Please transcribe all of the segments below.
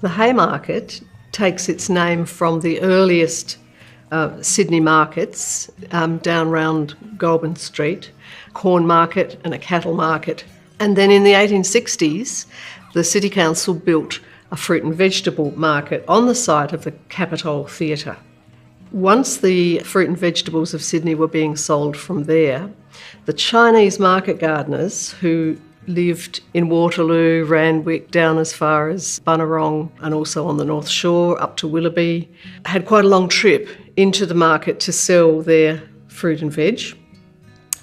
The Haymarket takes its name from the earliest Sydney markets down round Goulburn Street, corn market and a cattle market. And then in the 1860s, the City Council built a fruit and vegetable market on the site of the Capitol Theatre. Once the fruit and vegetables of Sydney were being sold from there, the Chinese market gardeners who lived in Waterloo, Randwick, down as far as Bunurong and also on the North Shore up to Willoughby, had quite a long trip into the market to sell their fruit and veg.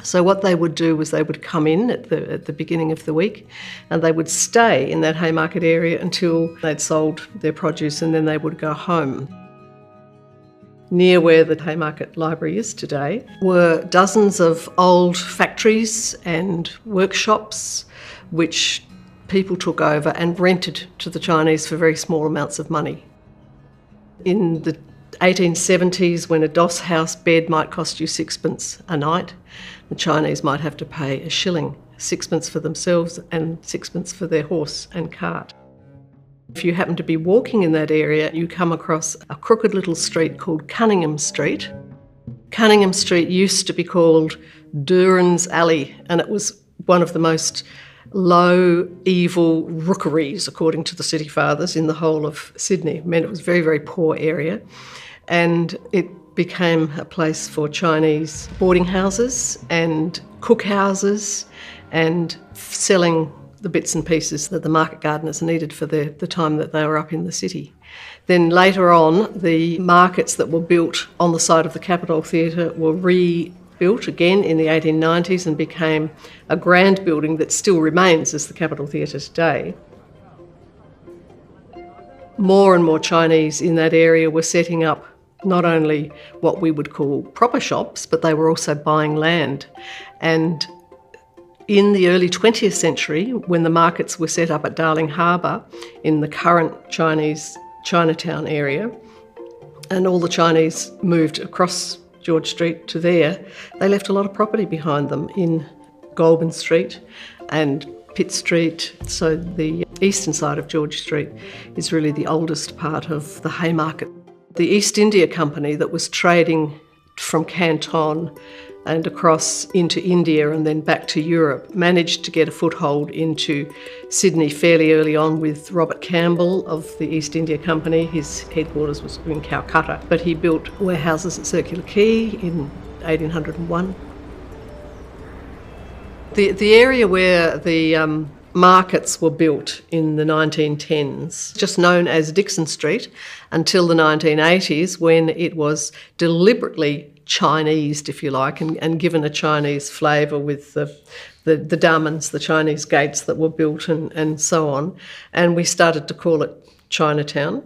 So what they would do was they would come in at the beginning of the week and they would stay in that Haymarket area until they'd sold their produce, and then they would go home. Near where the Haymarket Library is today were dozens of old factories and workshops which people took over and rented to the Chinese for very small amounts of money. In the 1870s, when a doss house bed might cost you sixpence a night, the Chinese might have to pay a shilling, sixpence for themselves and sixpence for their horse and cart. If you happen to be walking in that area, you come across a crooked little street called Cunningham Street. Cunningham Street used to be called Duran's Alley, and it was one of the most low, evil rookeries, according to the city fathers, in the whole of Sydney. It meant it was a very, very poor area, and it became a place for Chinese boarding houses and cookhouses and selling the bits and pieces that the market gardeners needed for the time that they were up in the city. Then later on, the markets that were built on the site of the Capitol Theatre were rebuilt again in the 1890s and became a grand building that still remains as the Capitol Theatre today. More and more Chinese in that area were setting up not only what we would call proper shops, but they were also buying land. And in the early 20th century, when the markets were set up at Darling Harbour in the current Chinese Chinatown area, and all the Chinese moved across George Street to there, they left a lot of property behind them in Goulburn Street and Pitt Street. So the eastern side of George Street is really the oldest part of the Haymarket. The East India Company that was trading from Canton and across into India and then back to Europe managed to get a foothold into Sydney fairly early on with Robert Campbell of the East India Company. His headquarters was in Calcutta, but he built warehouses at Circular Quay in 1801. The area where the markets were built in the 1910s, just known as Dixon Street, until the 1980s, when it was deliberately Chinesed, if you like, and given a Chinese flavour with the damens, the Chinese gates that were built and so on. And we started to call it Chinatown.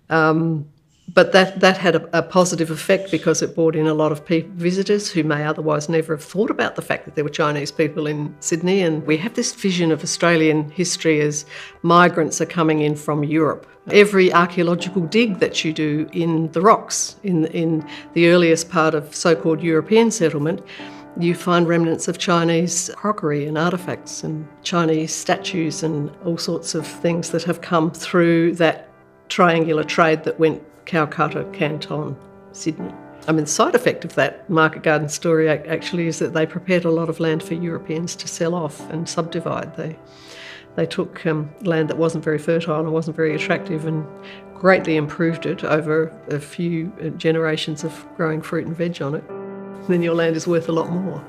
But that had a positive effect because it brought in a lot of visitors who may otherwise never have thought about the fact that there were Chinese people in Sydney. And we have this vision of Australian history as migrants are coming in from Europe. Every archaeological dig that you do in the rocks, in the earliest part of so-called European settlement, you find remnants of Chinese crockery and artefacts and Chinese statues and all sorts of things that have come through that triangular trade that went Calcutta, Canton, Sydney. I mean, the side effect of that market garden story actually is that they prepared a lot of land for Europeans to sell off and subdivide. They took land that wasn't very fertile and wasn't very attractive and greatly improved it over a few generations of growing fruit and veg on it. Then your land is worth a lot more.